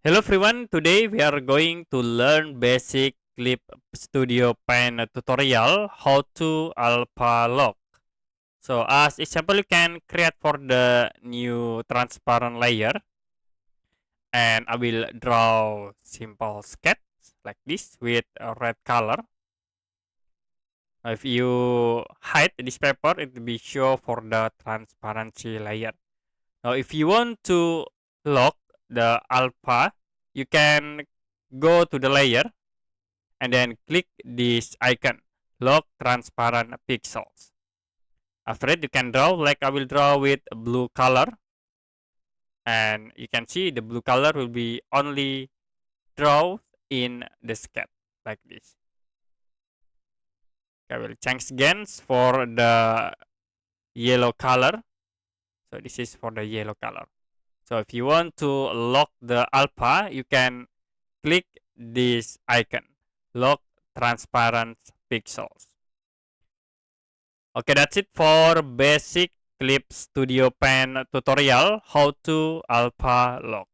Hello everyone, today we are going to learn basic Clip Studio Pen tutorial how to alpha lock. So as example you can create for the new transparent layer and I will draw simple sketch like this with a red color. If you hide this paper it will be show for the transparency layer. Now if you want to lock the alpha you can go to the layer and then click this icon lock transparent pixels. After it you can draw like I will draw with blue color, and you can see the blue color will be only draw in the sketch like this. I will change again for the yellow color. So this is for the yellow color. So if you want to lock the alpha you can click this icon lock transparent pixels. Okay, that's it for basic Clip Studio Pen tutorial how to alpha lock.